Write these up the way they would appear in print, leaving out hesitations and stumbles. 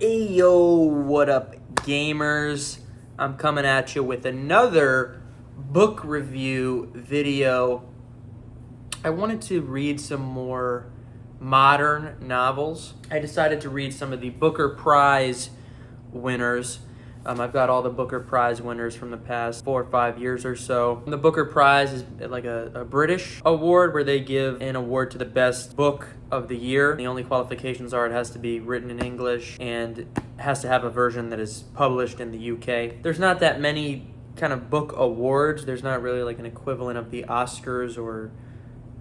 Hey yo, what up, gamers? I'm coming at you with another book review video. I wanted to read some more modern novels. I decided to read some of the Booker Prize winners. I've got all the Booker Prize winners from the past 4 or 5 years or so. The Booker Prize is like a British award where they give an award to the best book of the year. The only qualifications are it has to be written in English and has to have a version that is published in the UK. There's not that many kind of book awards. There's not really like an equivalent of the Oscars or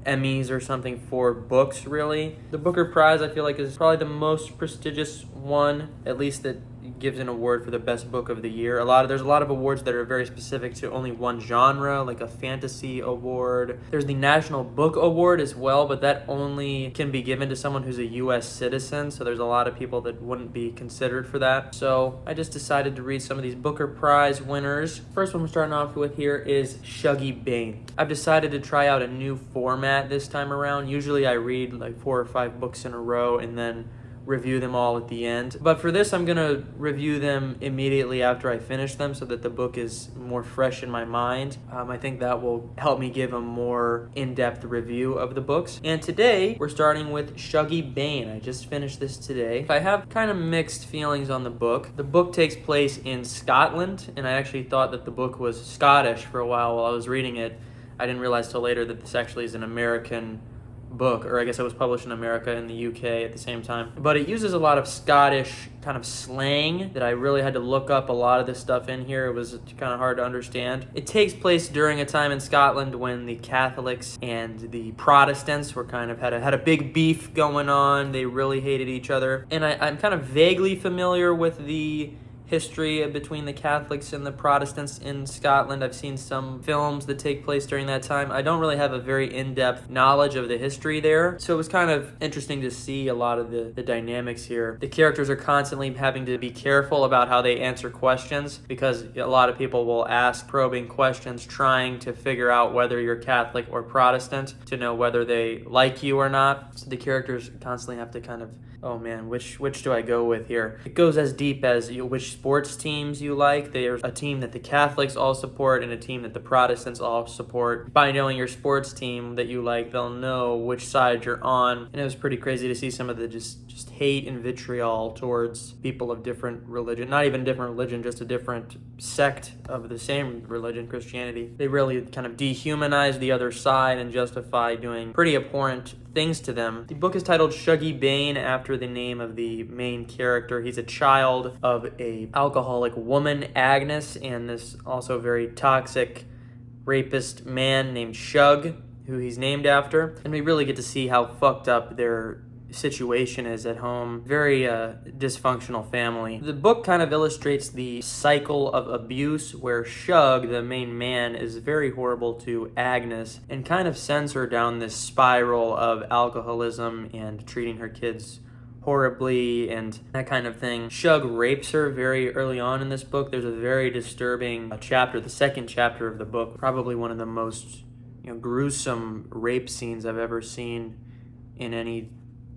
Emmys or something for books, really. The Booker Prize, I feel like, is probably the most prestigious one, at least that gives an award for the best book of the year. There's a lot of awards that are very specific to only one genre, like a fantasy award. There's the National Book Award as well, but that only can be given to someone who's a US citizen, so there's a lot of people that wouldn't be considered for that. So I just decided to read some of these Booker Prize winners. First one we're starting off with here is Shuggie, Bain. I've decided to try out a new format this time around. Usually I read like 4 or 5 books in a row and then review them all at the end. But for this, I'm gonna review them immediately after I finish them so that the book is more fresh in my mind. I think that will help me give a more in-depth review of the books. And today, we're starting with Shuggie, Bain. I just finished this today. I have kind of mixed feelings on the book. The book takes place in Scotland, and I actually thought that the book was Scottish for a while I was reading it. I didn't realize till later that this actually is an American book, or I guess it was published in America and the UK at the same time. But it uses a lot of Scottish kind of slang that I really had to look up a lot of this stuff in here. It was kind of hard to understand. It takes place during a time in Scotland when the Catholics and the Protestants were kind of had a big beef going on. They really hated each other. And I'm kind of vaguely familiar with the history between the Catholics and the Protestants in Scotland. I've seen some films that take place during that time. I don't really have a very in-depth knowledge of the history there, so it was kind of interesting to see a lot of the dynamics here. The characters are constantly having to be careful about how they answer questions because a lot of people will ask probing questions trying to figure out whether you're Catholic or Protestant to know whether they like you or not. So the characters constantly have to kind of, oh man, which do I go with here? It goes as deep as which sports teams you like. There's a team that the Catholics all support and a team that the Protestants all support. By knowing your sports team that you like, they'll know which side you're on. And it was pretty crazy to see some of the just hate and vitriol towards people of different religion. Not even different religion, just a different sect of the same religion, Christianity. They really kind of dehumanize the other side and justify doing pretty abhorrent things to them. The book is titled Shuggie, Bain after the name of the main character. He's a child of a alcoholic woman, Agnes, and this also very toxic rapist man named Shug, who he's named after. And we really get to see how fucked up their situation is at home. Very dysfunctional family. The book kind of illustrates the cycle of abuse where Shug, the main man, is very horrible to Agnes and kind of sends her down this spiral of alcoholism and treating her kids horribly and that kind of thing. Shug rapes her very early on in this book. There's a very disturbing chapter, the second chapter of the book, probably one of the most gruesome rape scenes I've ever seen in any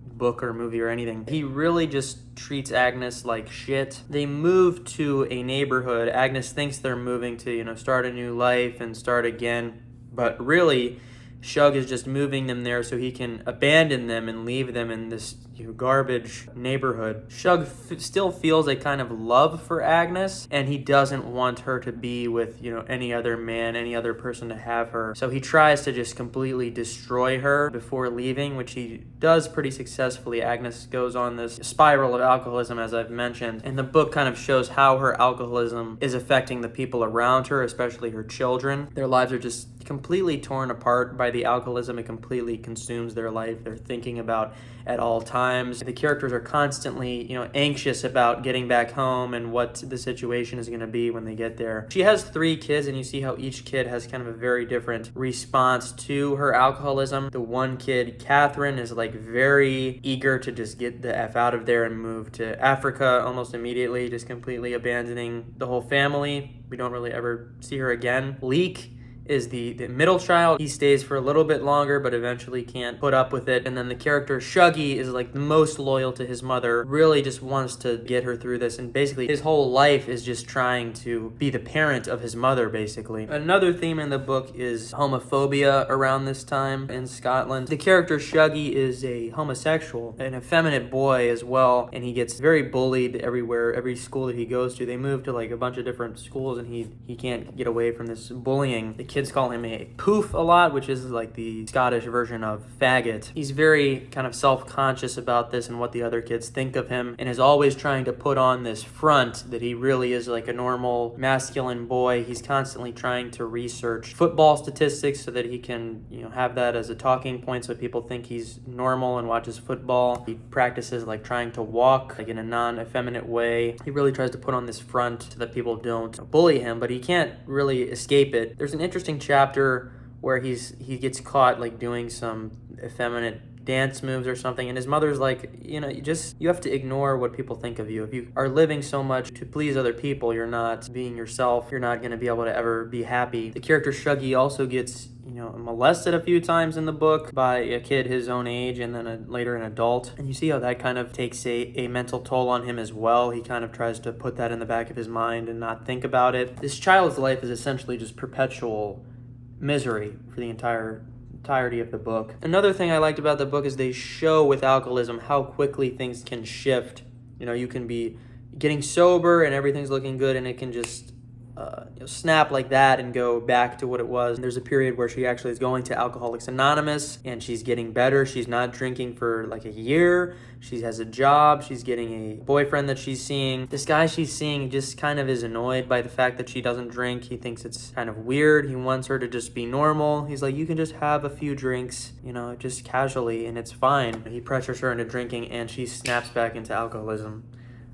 book or movie or anything. He really just treats Agnes like shit. They move to a neighborhood. Agnes thinks they're moving to, start a new life and start again, but really Shug is just moving them there so he can abandon them and leave them in this garbage neighborhood. Shug still feels a kind of love for Agnes, and he doesn't want her to be with, any other man, any other person to have her. So he tries to just completely destroy her before leaving, which he does pretty successfully. Agnes goes on this spiral of alcoholism, as I've mentioned, and the book kind of shows how her alcoholism is affecting the people around her, especially her children. Their lives are just completely torn apart by the alcoholism. It completely consumes their life. They're thinking about at all times. The characters are constantly, anxious about getting back home and what the situation is going to be when they get there. She has 3 kids, and you see how each kid has kind of a very different response to her alcoholism. The one kid, Catherine, is like very eager to just get the F out of there and move to Africa almost immediately, just completely abandoning the whole family. We don't really ever see her again. Leek is the middle child. He stays for a little bit longer, but eventually can't put up with it. And then the character Shuggie is like the most loyal to his mother, really just wants to get her through this. And basically his whole life is just trying to be the parent of his mother, basically. Another theme in the book is homophobia around this time in Scotland. The character Shuggie is a homosexual, an effeminate boy as well, and he gets very bullied everywhere, every school that he goes to. They move to like a bunch of different schools and he can't get away from this bullying. The kids call him a poof a lot, which is like the Scottish version of faggot. He's very kind of self-conscious about this and what the other kids think of him, and is always trying to put on this front that he really is like a normal masculine boy. He's constantly trying to research football statistics so that he can, have that as a talking point so people think he's normal and watches football. He practices like trying to walk like in a non-effeminate way. He really tries to put on this front so that people don't bully him, but he can't really escape it. There's an interesting chapter where he gets caught like doing some effeminate dance moves or something, and his mother's like, you have to ignore what people think of you. If you are living so much to please other people, you're not being yourself. You're not going to be able to ever be happy. The character Shuggie also gets molested a few times in the book by a kid his own age, and then later an adult. And you see how that kind of takes a mental toll on him as well. He kind of tries to put that in the back of his mind and not think about it. This child's life is essentially just perpetual misery for the entirety of the book. Another thing I liked about the book is they show with alcoholism how quickly things can shift. You can be getting sober and everything's looking good, and it can just snap like that and go back to what it was. And there's a period where she actually is going to Alcoholics Anonymous and she's getting better. She's not drinking for like a year. She has a job. She's getting a boyfriend that she's seeing. This guy she's seeing just kind of is annoyed by the fact that she doesn't drink. He thinks it's kind of weird. He wants her to just be normal. He's like, you can just have a few drinks, just casually, and it's fine. He pressures her into drinking and she snaps back into alcoholism.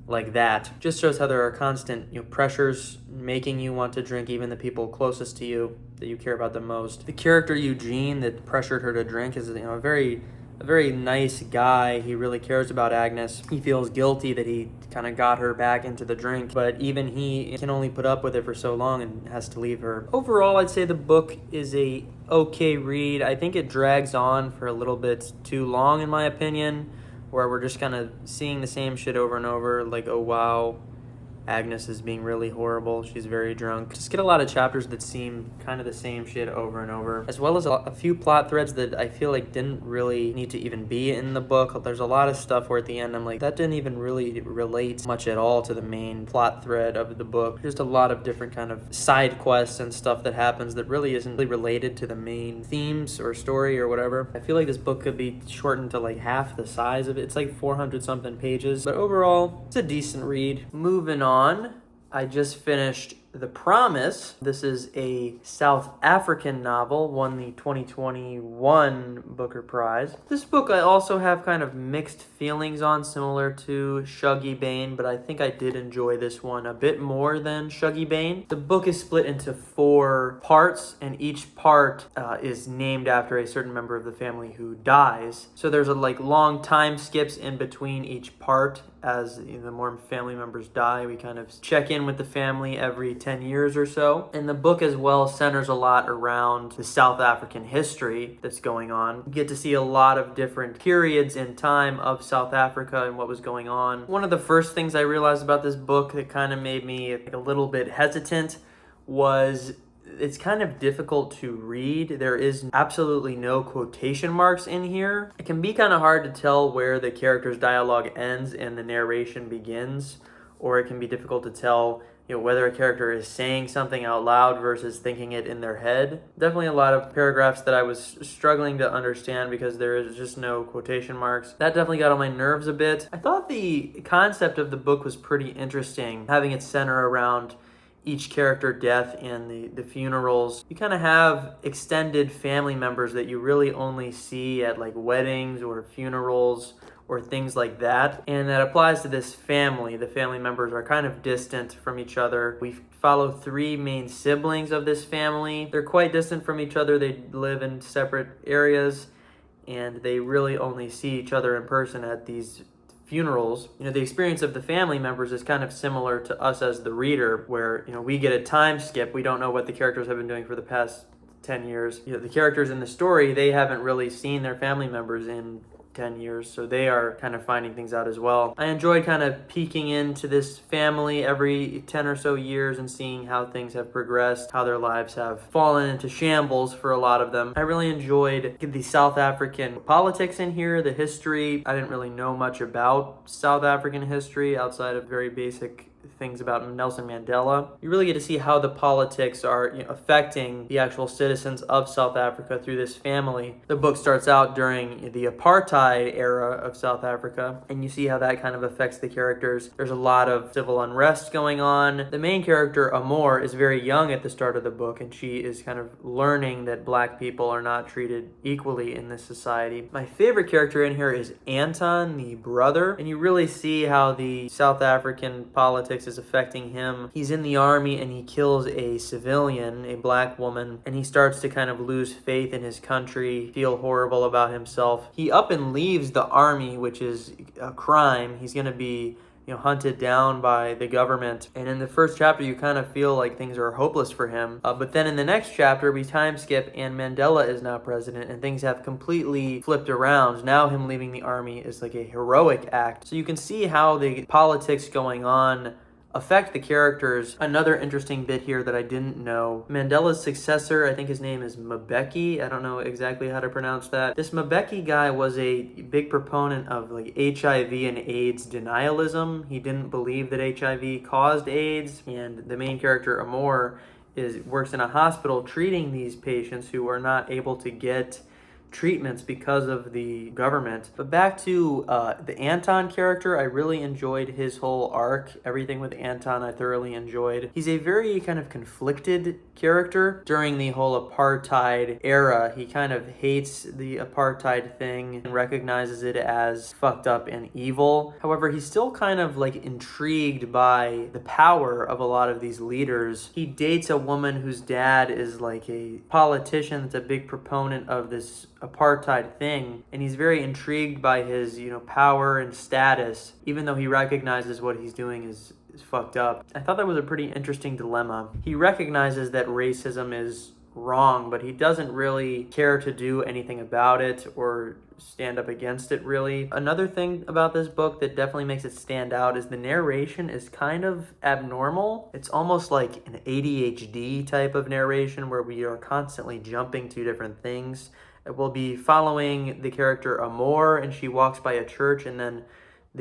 Like that. Just shows how there are constant pressures making you want to drink, even the people closest to you that you care about the most. The character Eugene that pressured her to drink is a very nice guy. He really cares about Agnes. He feels guilty that he kind of got her back into the drink, but even he can only put up with it for so long and has to leave her. Overall, I'd say the book is a okay read. I think it drags on for a little bit too long, in my opinion, where we're just kind of seeing the same shit over and over, like, oh wow, Agnes is being really horrible, she's very drunk. Just get a lot of chapters that seem kind of the same shit over and over, as well as a few plot threads that I feel like didn't really need to even be in the book. There's a lot of stuff where at the end I'm like, that didn't even really relate much at all to the main plot thread of the book. Just a lot of different kind of side quests and stuff that happens that really isn't really related to the main themes or story or whatever. I feel like this book could be shortened to like half the size of it. It's like 400 something pages, but overall it's a decent read. Moving on, I just finished The Promise. This is a South African novel, won the 2021 Booker Prize. This book I also have kind of mixed feelings on, similar to Shuggie Bain, but I think I did enjoy this one a bit more than Shuggie Bain. The book is split into 4 parts, and each part is named after a certain member of the family who dies. So there's long time skips in between each part. As the more family members die, we kind of check in with the family every 10 years or so. And the book as well centers a lot around the South African history that's going on. You get to see a lot of different periods in time of South Africa and what was going on. One of the first things I realized about this book that kind of made me a little bit hesitant was it's kind of difficult to read. There is absolutely no quotation marks in here. It can be kind of hard to tell where the character's dialogue ends and the narration begins, or it can be difficult to tell whether a character is saying something out loud versus thinking it in their head. Definitely a lot of paragraphs that I was struggling to understand because there is just no quotation marks. That definitely got on my nerves a bit. I thought the concept of the book was pretty interesting, having it center around each character death and the funerals. You kind of have extended family members that you really only see at weddings or funerals or things like that. And that applies to this family. The family members are kind of distant from each other. We follow 3 main siblings of this family. They're quite distant from each other. They live in separate areas and they really only see each other in person at these funerals. The experience of the family members is kind of similar to us as the reader, where we get a time skip. We don't know what the characters have been doing for the past 10 years. The characters in the story, they haven't really seen their family members in 10 years, so they are kind of finding things out as well. I enjoyed kind of peeking into this family every 10 or so years and seeing how things have progressed, how their lives have fallen into shambles for a lot of them. I really enjoyed the South African politics in here, the history. I didn't really know much about South African history outside of very basic things about Nelson Mandela. You really get to see how the politics are affecting the actual citizens of South Africa through this family. The book starts out during the apartheid era of South Africa, and you see how that kind of affects the characters. There's a lot of civil unrest going on. The main character, Amor, is very young at the start of the book, and she is kind of learning that black people are not treated equally in this society. My favorite character in here is Anton, the brother, and you really see how the South African politics is affecting him. He's in the army and he kills a civilian, a black woman, and he starts to kind of lose faith in his country, feel horrible about himself. He up and leaves the army, which is a crime. He's going to be hunted down by the government. And in the first chapter, you kind of feel like things are hopeless for him. But then in the next chapter, we time skip and Mandela is now president and things have completely flipped around. Now him leaving the army is like a heroic act. So you can see how the politics going on affect the characters. Another interesting bit here that I didn't know, Mandela's successor, I think his name is Mbeki. I don't know exactly how to pronounce that. This Mbeki guy was a big proponent of like HIV and AIDS denialism. He didn't believe that HIV caused AIDS, and the main character, Amor, works in a hospital treating these patients who are not able to get treatments because of the government. But back to the Anton character, I really enjoyed his whole arc. Everything with Anton I thoroughly enjoyed. He's a very kind of conflicted character during the whole apartheid era. He kind of hates the apartheid thing and recognizes it as fucked up and evil. However, he's still kind of like intrigued by the power of a lot of these leaders. He dates a woman whose dad is like a politician that's a big proponent of this apartheid thing, and he's very intrigued by his power and status, even though he recognizes what he's doing is fucked up. I thought that was a pretty interesting dilemma. He recognizes that racism is wrong, but he doesn't really care to do anything about it or stand up against it, really. Another thing about this book that definitely makes it stand out is the narration is kind of abnormal. It's almost like an ADHD type of narration where we are constantly jumping to different things. We'll be following the character Amor, and she walks by a church, and then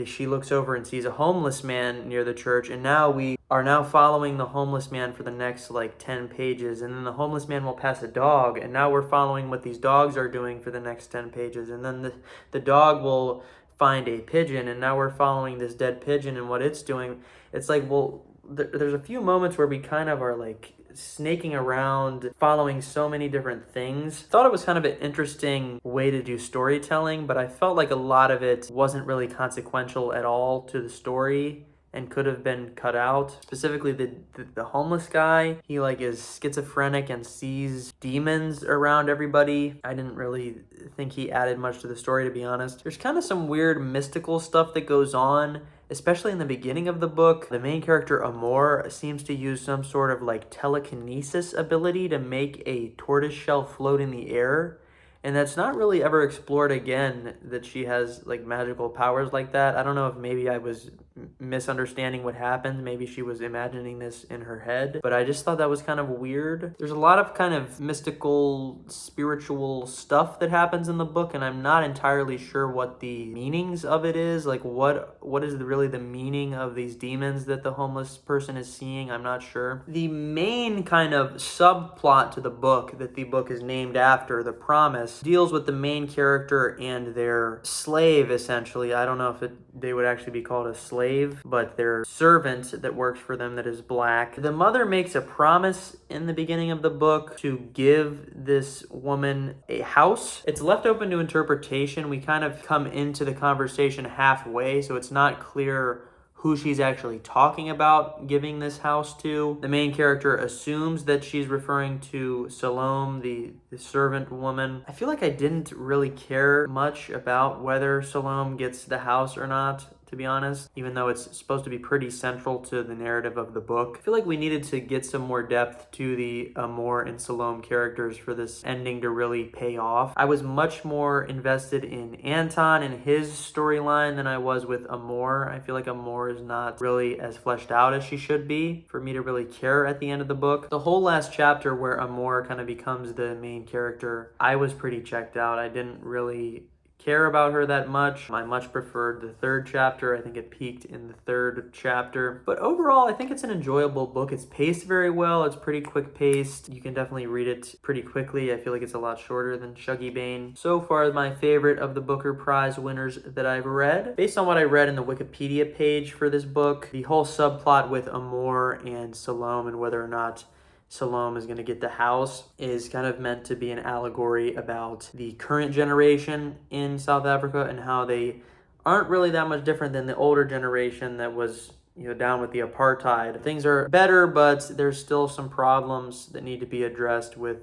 she looks over and sees a homeless man near the church, and now we are now following the homeless man for the next like 10 pages, and then the homeless man will pass a dog, and now we're following what these dogs are doing for the next 10 pages, and then the dog will find a pigeon, and now we're following this dead pigeon and what it's doing. It's like, well, there's a few moments where we kind of are like snaking around, following so many different things. Thought it was kind of an interesting way to do storytelling, but I felt like a lot of it wasn't really consequential at all to the story and could have been cut out. Specifically the homeless guy, he like is schizophrenic and sees demons around everybody. I didn't really think he added much to the story, to be honest. There's kind of some weird mystical stuff that goes on, especially in the beginning of the book. The main character, Amor, seems to use some sort of like telekinesis ability to make a tortoiseshell float in the air. And that's not really ever explored again, that she has like magical powers like that. I don't know if maybe I was misunderstanding what happened. Maybe she was imagining this in her head, but I just thought that was kind of weird. There's a lot of kind of mystical, spiritual stuff that happens in the book, and I'm not entirely sure what the meanings of it is. Like what is really the meaning of these demons that the homeless person is seeing? I'm not sure. The main kind of subplot to the book that the book is named after, The Promise, deals with the main character and their slave, essentially. I don't know if they would actually be called a slave, but their servant that works for them that is black. The mother makes a promise in the beginning of the book to give this woman a house. It's left open to interpretation. We kind of come into the conversation halfway, so it's not clear who she's actually talking about giving this house to. The main character assumes that she's referring to Salome, the servant woman. I feel like I didn't really care much about whether Salome gets the house or not, to to be honest, even though it's supposed to be pretty central to the narrative of the book. I feel like we needed to get some more depth to the Amor and Salome characters for this ending to really pay off. I was much more invested in Anton and his storyline than I was with Amor. I feel like Amor is not really as fleshed out as she should be for me to really care at the end of the book. The whole last chapter where Amor kind of becomes the main character, I was pretty checked out. I didn't really care about her that much. I much preferred the third chapter. I think it peaked in the third chapter. But overall, I think it's an enjoyable book. It's paced very well. It's pretty quick paced. You can definitely read it pretty quickly. I feel like it's a lot shorter than Shuggie Bain. So far, my favorite of the Booker Prize winners that I've read. Based on what I read in the Wikipedia page for this book, the whole subplot with Amor and Salome and whether or not Salome is going to get the house is kind of meant to be an allegory about the current generation in South Africa and how they aren't really that much different than the older generation that was, down with the apartheid. Things are better, but there's still some problems that need to be addressed with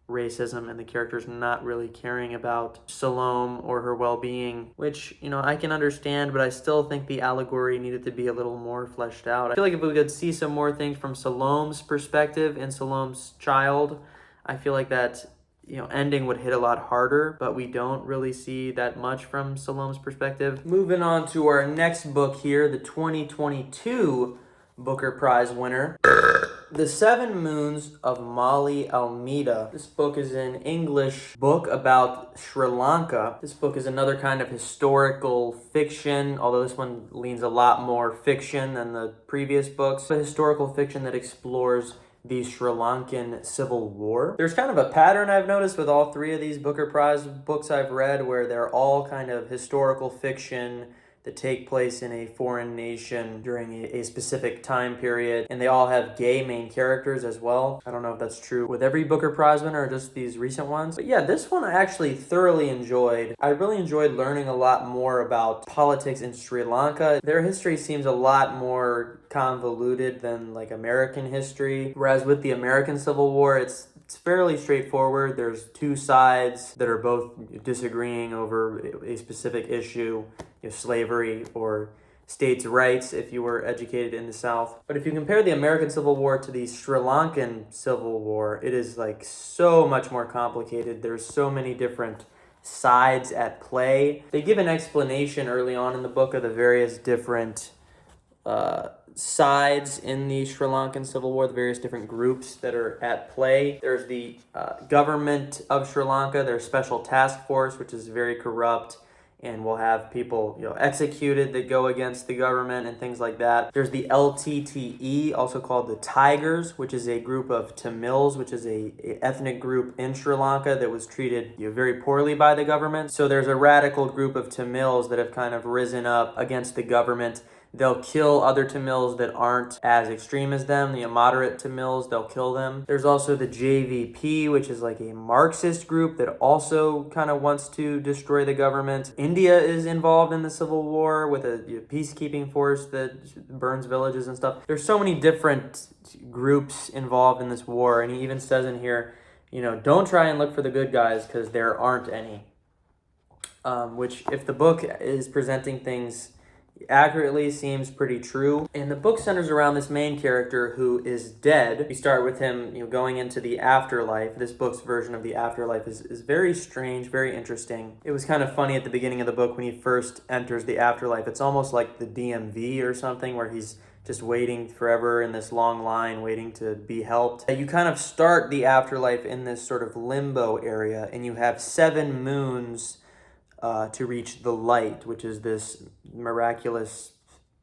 racism and the characters not really caring about Salome or her well-being, which, I can understand, but I still think the allegory needed to be a little more fleshed out. I feel like if we could see some more things from Salome's perspective and Salome's child, I feel like that ending would hit a lot harder, but we don't really see that much from Salome's perspective. Moving on to our next book here, the 2022 Booker Prize winner, The Seven Moons of Maali, Almeida. This book is an English book about Sri Lanka. This book is another kind of historical fiction, although this one leans a lot more fiction than the previous books. A historical fiction that explores the Sri Lankan Civil War. There's kind of a pattern I've noticed with all three of these Booker Prize books I've read where they're all kind of historical fiction that take place in a foreign nation during a specific time period, and they all have gay main characters as well. I don't know if that's true with every Booker Prize winner or just these recent ones, but yeah, this one I actually thoroughly enjoyed. I really enjoyed learning a lot more about politics in Sri Lanka. Their history seems a lot more convoluted than like American history, whereas with the American Civil War, it's fairly straightforward. There's two sides that are both disagreeing over a specific issue, slavery or states' rights if you were educated in the South. But if you compare the American Civil War to the Sri Lankan Civil War, it is like so much more complicated. There's so many different sides at play. They give an explanation early on in the book of the various different sides in the Sri Lankan Civil War, the various different groups that are at play. There's the government of Sri Lanka, their special task force, which is very corrupt and will have people executed that go against the government and things like that. There's the LTTE, also called the Tigers, which is a group of Tamils, which is a ethnic group in Sri Lanka that was treated very poorly by the government. So there's a radical group of Tamils that have kind of risen up against the government. They'll kill other Tamils that aren't as extreme as them, the moderate Tamils, they'll kill them. There's also the JVP, which is like a Marxist group that also kind of wants to destroy the government. India is involved in the Civil War with a peacekeeping force that burns villages and stuff. There's so many different groups involved in this war, and he even says in here, don't try and look for the good guys because there aren't any. Which, if the book is presenting things accurately, seems pretty true. And the book centers around this main character who is dead. We start with him going into the afterlife. This book's version of the afterlife is very strange, very interesting. It was kind of funny at the beginning of the book when he first enters the afterlife. It's almost like the DMV or something where he's just waiting forever in this long line, waiting to be helped. You kind of start the afterlife in this sort of limbo area, and you have 7 moons to reach the light, which is this miraculous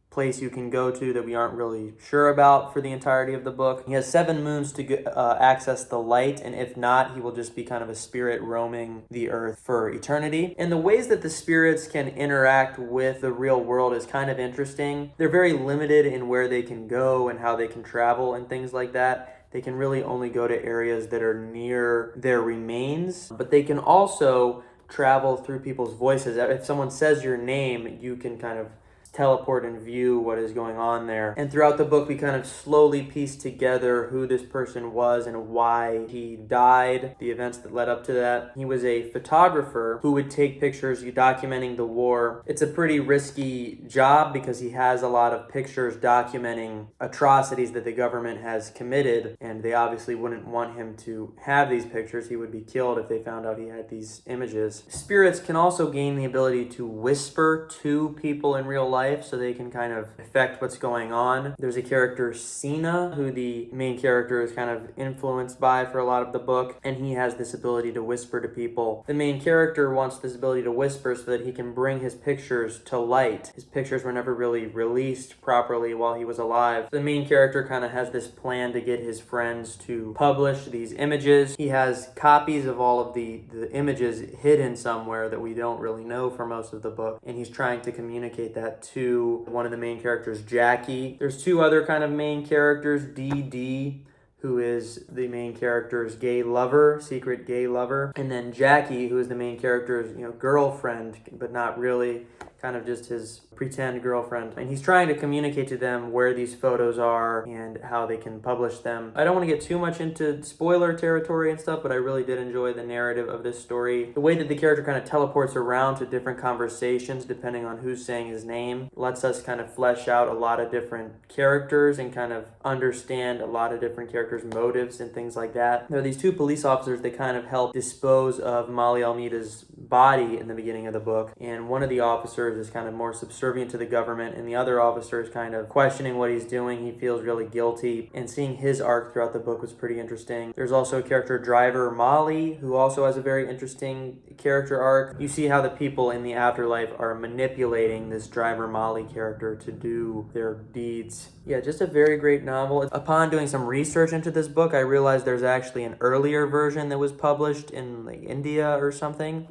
place you can go to that we aren't really sure about for the entirety of the book. He has 7 moons to access the light, and if not, he will just be kind of a spirit roaming the earth for eternity. And the ways that the spirits can interact with the real world is kind of interesting. They're very limited in where they can go and how they can travel and things like that. They can really only go to areas that are near their remains, but they can also travel through people's voices. If someone says your name, you can kind of teleport and view what is going on there. And throughout the book, we kind of slowly piece together who this person was and why he died, the events that led up to that. He was a photographer who would take pictures documenting the war. It's a pretty risky job because he has a lot of pictures documenting atrocities that the government has committed, and they obviously wouldn't want him to have these pictures. He would be killed if they found out he had these images. Spirits can also gain the ability to whisper to people in real life so they can kind of affect what's going on. There's a character, Sina, who the main character is kind of influenced by for a lot of the book, and he has this ability to whisper to people. The main character wants this ability to whisper so that he can bring his pictures to light. His pictures were never really released properly while he was alive. The main character kind of has this plan to get his friends to publish these images. He has copies of all of the images hidden somewhere that we don't really know for most of the book, and he's trying to communicate that to one of the main characters, Jackie. There's two other kind of main characters, DD, who is the main character's gay lover, secret gay lover, and then Jackie, who is the main character's, girlfriend, but not really, kind of just his pretend girlfriend. And he's trying to communicate to them where these photos are and how they can publish them. I don't want to get too much into spoiler territory and stuff, but I really did enjoy the narrative of this story. The way that the character kind of teleports around to different conversations depending on who's saying his name lets us kind of flesh out a lot of different characters and kind of understand a lot of different characters' motives and things like that. There are these two police officers that kind of help dispose of Maali Almeida's body in the beginning of the book, and one of the officers is kind of more subservient to the government, and the other officer is kind of questioning what he's doing. He feels really guilty, and seeing his arc throughout the book was pretty interesting. There's also a character, driver Maali, who also has a very interesting character arc. You see how the people in the afterlife are manipulating this driver Maali character to do their deeds. Yeah, just a very great novel. Upon doing some research into this book, I realized there's actually an earlier version that was published in India or something.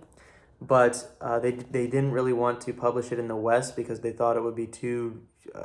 But they didn't really want to publish it in the West because they thought it would be too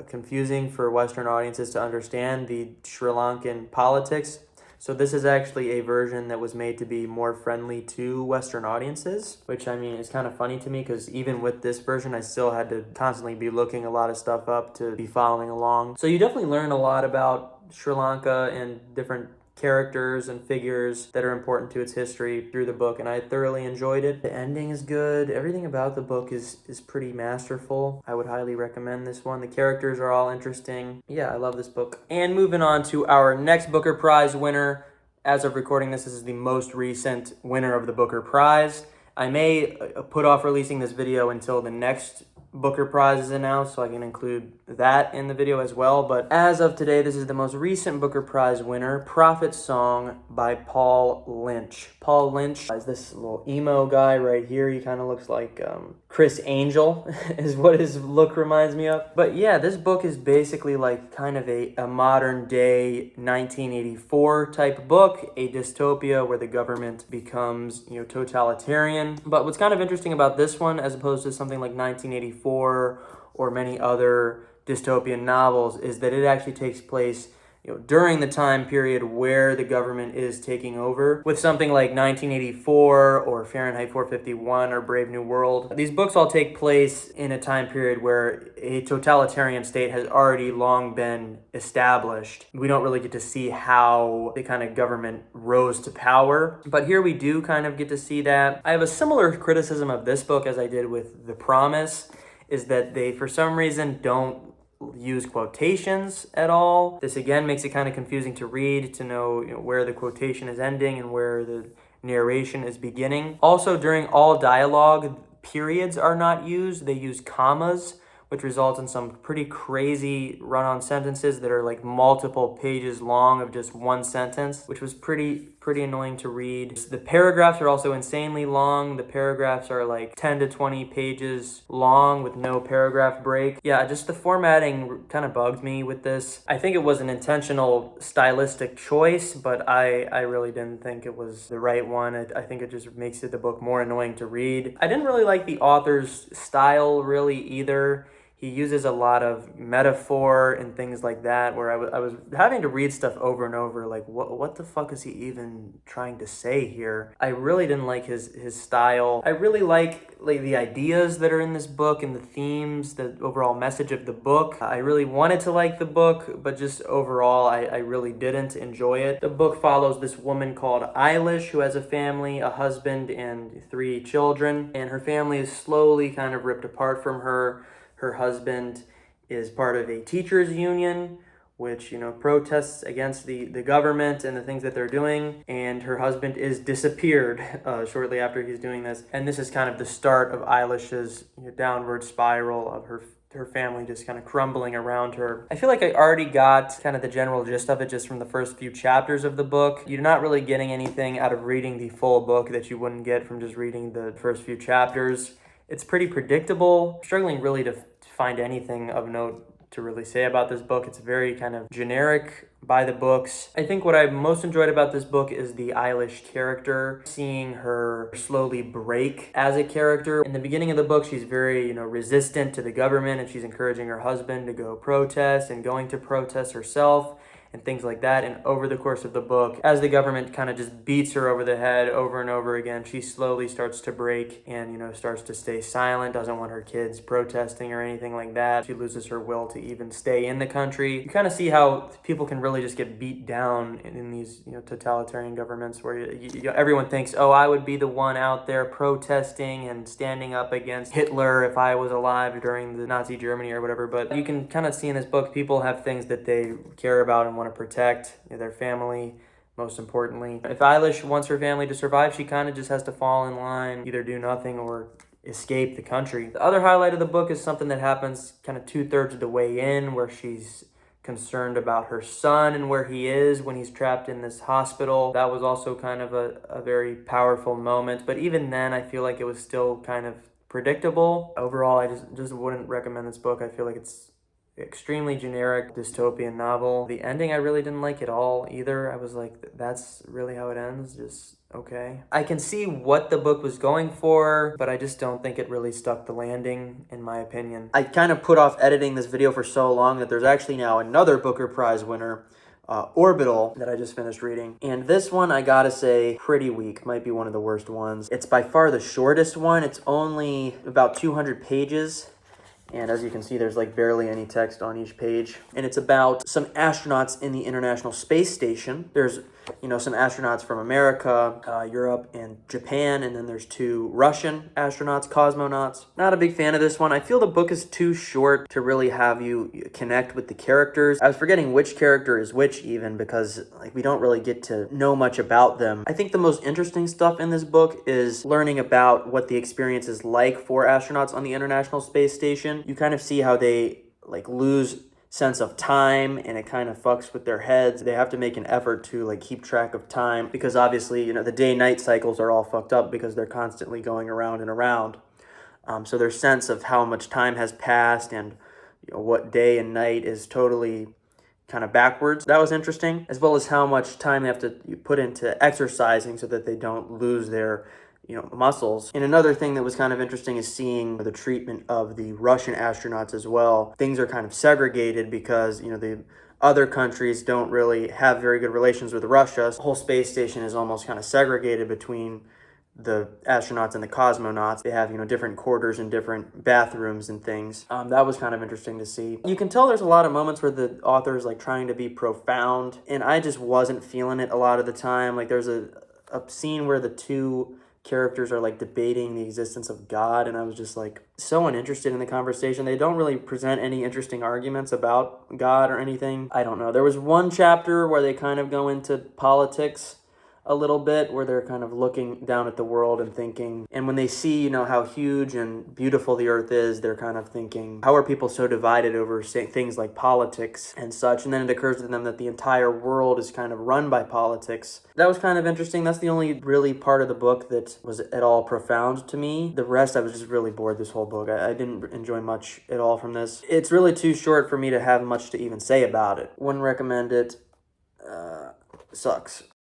confusing for Western audiences to understand the Sri Lankan politics. So this is actually a version that was made to be more friendly to Western audiences, which is kind of funny to me because even with this version, I still had to constantly be looking a lot of stuff up to be following along. So you definitely learn a lot about Sri Lanka and different characters and figures that are important to its history through the book, and I thoroughly enjoyed it. The ending is good. Everything about the book is pretty masterful. I would highly recommend this one. The characters are all interesting. Yeah, I love this book. And moving on to our next Booker Prize winner. As of recording this is the most recent winner of the Booker Prize. I may put off releasing this video until the next Booker Prize is announced, so I can include that in the video as well. But as of today, this is the most recent Booker Prize winner, Prophet Song by Paul Lynch. Paul Lynch is this little emo guy right here. He kind of looks like Chris Angel is what his look reminds me of. But yeah, this book is basically like kind of a modern day 1984 type book, a dystopia where the government becomes, totalitarian. But what's kind of interesting about this one, as opposed to something like 1984 or many other dystopian novels, is that it actually takes place during the time period where the government is taking over. With something like 1984 or Fahrenheit 451 or Brave New World, these books all take place in a time period where a totalitarian state has already long been established. We don't really get to see how the kind of government rose to power, but here we do kind of get to see that. I have a similar criticism of this book as I did with The Promise, is that they, for some reason, don't use quotations at all. This again makes it kind of confusing to read, to know, where the quotation is ending and where the narration is beginning. Also, during all dialogue, periods are not used. They use commas, which results in some pretty crazy run-on sentences that are like multiple pages long of just one sentence, which was pretty annoying to read. The paragraphs are also insanely long. The paragraphs are like 10 to 20 pages long with no paragraph break. Yeah, just the formatting kind of bugged me with this. I think it was an intentional stylistic choice, but I really didn't think it was the right one. I think it just makes the book more annoying to read. I didn't really like the author's style really either. He uses a lot of metaphor and things like that, where I was having to read stuff over and over, like, what the fuck is he even trying to say here? I really didn't like his style. I really like the ideas that are in this book and the themes, the overall message of the book. I really wanted to like the book, but just overall, I really didn't enjoy it. The book follows this woman called Eilish, who has a family, a husband, and 3 children, and her family is slowly kind of ripped apart from her. Her husband is part of a teachers union, which, protests against the government and the things that they're doing. And her husband is disappeared shortly after he's doing this. And this is kind of the start of Eilish's downward spiral of her family just kind of crumbling around her. I feel like I already got kind of the general gist of it just from the first few chapters of the book. You're not really getting anything out of reading the full book that you wouldn't get from just reading the first few chapters. It's pretty predictable. I'm struggling really to find anything of note to really say about this book. It's very kind of generic by the books. I think what I most enjoyed about this book is the Eilish character, seeing her slowly break as a character. In the beginning of the book, she's very, resistant to the government, and she's encouraging her husband to go protest and going to protest herself and things like that. And over the course of the book, as the government kind of just beats her over the head over and over again, she slowly starts to break and, starts to stay silent, doesn't want her kids protesting or anything like that. She loses her will to even stay in the country. You kind of see how people can really just get beat down in these, totalitarian governments where everyone thinks, oh, I would be the one out there protesting and standing up against Hitler if I was alive during the Nazi Germany or whatever. But you can kind of see in this book, people have things that they care about and want to protect, their family, most importantly. If Eilish wants her family to survive, she kind of just has to fall in line, either do nothing or escape the country. The other highlight of the book is something that happens kind of 2/3 of the way in, where she's concerned about her son and where he is when he's trapped in this hospital. That was also kind of a very powerful moment, but even then I feel like it was still kind of predictable. Overall, I just wouldn't recommend this book. I feel like it's extremely generic dystopian novel. The ending I really didn't like at all either. I was like, that's really how it ends? Just okay. I can see what the book was going for, but I just don't think it really stuck the landing, in my opinion. I kind of put off editing this video for so long that there's actually now another Booker Prize winner, Orbital, that I just finished reading. And this one, I gotta say, pretty weak. Might be one of the worst ones. It's by far the shortest one. It's only about 200 pages. And as you can see, there's like barely any text on each page. And it's about some astronauts in the International Space Station. There's, some astronauts from America, Europe, and Japan. And then there's 2 Russian astronauts, cosmonauts. Not a big fan of this one. I feel the book is too short to really have you connect with the characters. I was forgetting which character is which even, because we don't really get to know much about them. I think the most interesting stuff in this book is learning about what the experience is like for astronauts on the International Space Station. You kind of see how they lose sense of time, and it kind of fucks with their heads. They have to make an effort to keep track of time, because obviously, the day-night cycles are all fucked up because they're constantly going around and around. So their sense of how much time has passed and what day and night is totally kind of backwards. That was interesting, as well as how much time they have to put into exercising so that they don't lose their muscles. And another thing that was kind of interesting is seeing the treatment of the Russian astronauts as well. Things are kind of segregated because, the other countries don't really have very good relations with Russia. The whole space station is almost kind of segregated between the astronauts and the cosmonauts. They have, different quarters and different bathrooms and things. That was kind of interesting to see. You can tell there's a lot of moments where the author is trying to be profound, and I just wasn't feeling it a lot of the time. There's a scene where the 2 characters are debating the existence of God, and I was just so uninterested in the conversation. They don't really present any interesting arguments about God or anything. I don't know. There was one chapter where they kind of go into politics a little bit, where they're kind of looking down at the world and thinking, and when they see, how huge and beautiful the earth is, they're kind of thinking, how are people so divided over things like politics and such? And then it occurs to them that the entire world is kind of run by politics. That was kind of interesting. That's the only really part of the book that was at all profound to me. The rest, I was just really bored this whole book. I didn't enjoy much at all from this. It's really too short for me to have much to even say about it. Wouldn't recommend it. Sucks.